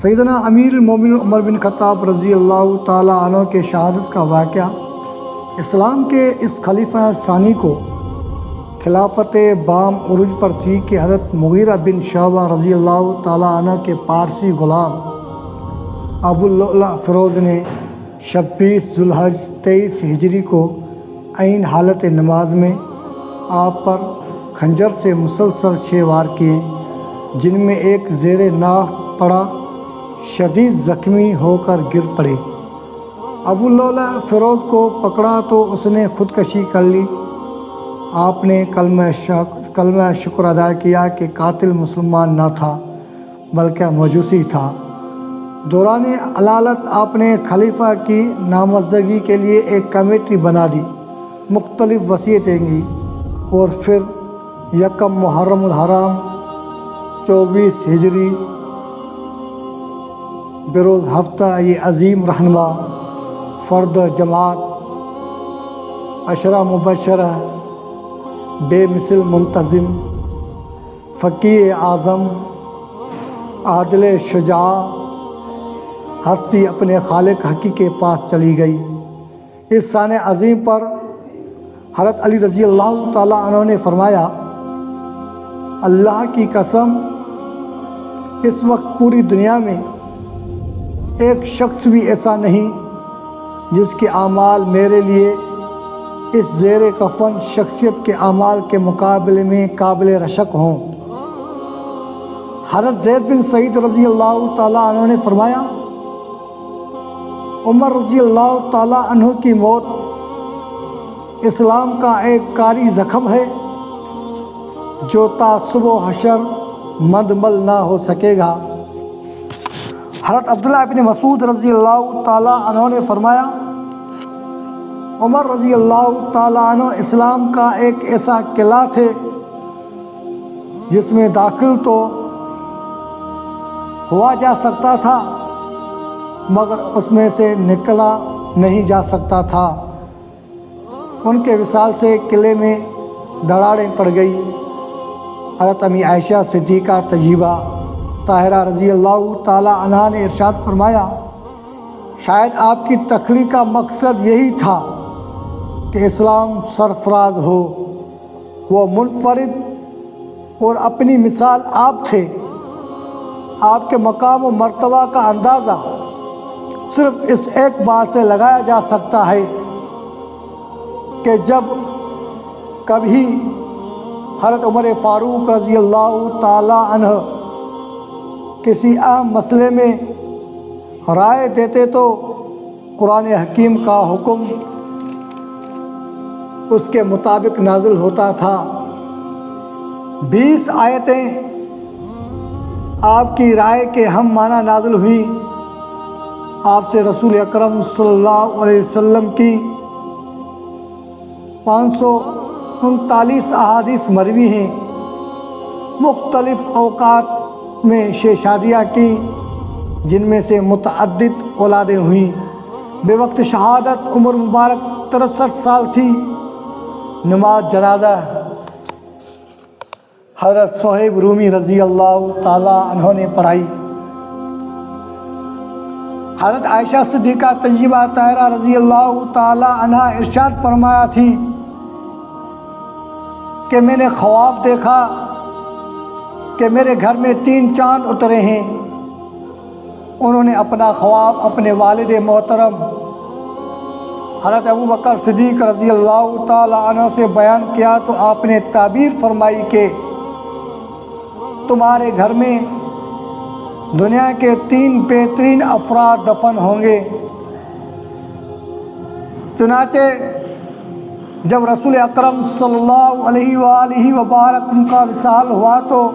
سیدنا امیر المومنین عمر بن خطاب رضی اللہ تعالیٰ عنہ کے شہادت کا واقعہ اسلام کے اس خلیفہ ثانی کو خلافت بام عروج پر تھی کہ حضرت مغیرہ بن شعبہ رضی اللہ تعالیٰ عنہ کے پارسی غلام ابو اللؤلؤ فیروز نے 26 ذوالحج 23 ہجری کو عین حالت نماز میں آپ پر خنجر سے مسلسل 6 وار کیے، جن میں ایک زیر ناف پڑا، شدید زخمی ہو کر گر پڑے۔ ابو اللؤلؤ فیروز کو پکڑا تو اس نے خودکشی کر لی۔ آپ نے کلمہ شکر ادا کیا کہ قاتل مسلمان نہ تھا بلکہ مجوسی تھا۔ دوران علالت آپ نے خلیفہ کی نامزدگی کے لیے ایک کمیٹی بنا دی، مختلف وصیتیں کی، اور پھر 1 محرم الحرام 24 ہجری بروز ہفتہ یہ عظیم رہنما فرد جماعت عشرہ مبشرہ بے مثل منتظم فقیہ اعظم عادل شجاع ہستی اپنے خالق حقیقی کے پاس چلی گئی۔ اس شان عظیم پر حضرت علی رضی اللہ تعالیٰ عنہ نے فرمایا، اللہ کی قسم اس وقت پوری دنیا میں ایک شخص بھی ایسا نہیں جس کے اعمال میرے لیے اس زیر کفن شخصیت کے اعمال کے مقابلے میں قابل رشک ہوں۔ حضرت زید بن سعید رضی اللہ تعالیٰ عنہ نے فرمایا، عمر رضی اللہ تعالیٰ عنہ کی موت اسلام کا ایک کاری زخم ہے جو تا صبح و حشر مندمل نہ ہو سکے گا۔ حضرت عبداللہ بن مسعود رضی اللہ تعالیٰ عنہ نے فرمایا، عمر رضی اللہ تعالیٰ عنہ اسلام کا ایک ایسا قلعہ تھے جس میں داخل تو ہوا جا سکتا تھا مگر اس میں سے نکلا نہیں جا سکتا تھا۔ ان کے وصال سے قلعے میں دراڑیں پڑ گئی۔ حضرت امی عائشہ صدیقہ طیبہ طاہرہ رضی اللہ تعالیٰ عنہا نے ارشاد فرمایا، شاید آپ کی تخلیق کا مقصد یہی تھا کہ اسلام سرفراز ہو۔ وہ منفرد اور اپنی مثال آپ تھے۔ آپ کے مقام و مرتبہ کا اندازہ صرف اس ایک بات سے لگایا جا سکتا ہے کہ جب کبھی حضرت عمر فاروق رضی اللہ تعالیٰ عنہ کسی اہم مسئلے میں رائے دیتے تو قرآن حکیم کا حکم اس کے مطابق نازل ہوتا تھا۔ 20 آیتیں آپ کی رائے کے ہم معنی نازل ہوئی۔ آپ سے رسول اکرم صلی اللہ علیہ وسلم کی 539 احادیث مروی ہیں۔ مختلف اوقات میں 6 شادیاں کی، جن میں سے متعدد اولادیں ہوئیں۔ بے وقت شہادت عمر مبارک 63 سال تھی۔ نماز جنازہ حضرت صہیب رومی رضی اللہ تعالیٰ عنہ نے پڑھائی۔ حضرت عائشہ صدیقہ طیبہ طاہرہ رضی اللہ تعالیٰ عنہ ارشاد فرمایا تھی کہ میں نے خواب دیکھا کہ میرے گھر میں 3 چاند اترے ہیں۔ انہوں نے اپنا خواب اپنے والد محترم حضرت ابوبکر صدیق رضی اللہ تعالیٰ عنہ سے بیان کیا تو آپ نے تعبیر فرمائی کہ تمہارے گھر میں دنیا کے 3 بہترین افراد دفن ہوں گے۔ چنانچہ جب رسول اکرم صلی اللہ علیہ وآلہ وبارک کا وصال ہوا تو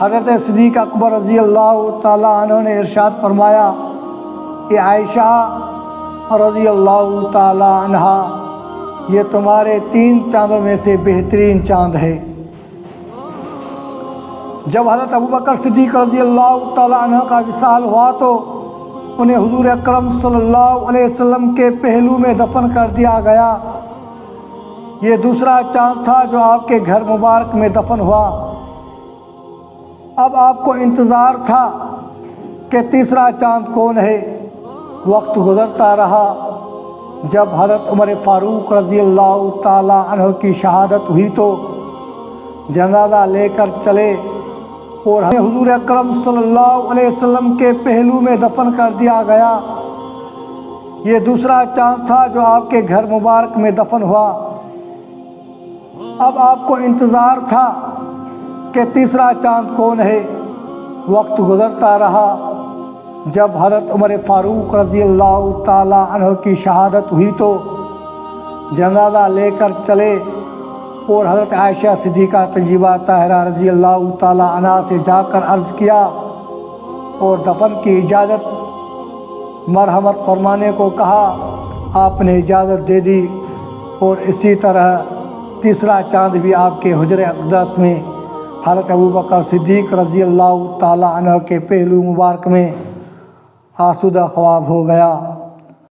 حضرت صدیق اکبر رضی اللہ تعالیٰ عنہ نے ارشاد فرمایا کہ عائشہ رضی اللہ تعالیٰ عنہا، یہ تمہارے 3 چاندوں میں سے بہترین چاند ہے۔ جب حضرت ابوبکر صدیق رضی اللہ تعالیٰ عنہ کا وصال ہوا تو انہیں حضور اکرم صلی اللہ علیہ وسلم کے پہلو میں دفن کر دیا گیا۔ یہ دوسرا چاند تھا جو آپ کے گھر مبارک میں دفن ہوا۔ اب آپ کو انتظار تھا کہ تیسرا چاند کون ہے؟ وقت گزرتا رہا، جب حضرت عمر فاروق رضی اللہ تعالیٰ عنہ کی شہادت ہوئی تو جنازہ لے کر چلے اور حضور اکرم صلی اللہ علیہ وسلم کے پہلو میں دفن کر دیا گیا۔ یہ دوسرا چاند تھا جو آپ کے گھر مبارک میں دفن ہوا۔ اب آپ کو انتظار تھا کہ تیسرا چاند کون ہے۔ وقت گزرتا رہا، جب حضرت عمر فاروق رضی اللہ تعالیٰ عنہ کی شہادت ہوئی تو جنازہ لے کر چلے اور حضرت عائشہ صدیقہ طیبہ طاہرہ رضی اللہ تعالیٰ عنہ سے جا کر عرض کیا اور دفن کی اجازت مرحمت فرمانے کو کہا۔ آپ نے اجازت دے دی اور اسی طرح تیسرا چاند بھی آپ کے حجر اقدس میں حضرت ابوبکر صدیق رضی اللہ تعالیٰ عنہ کے پہلو مبارک میں آسودہ خواب ہو گیا۔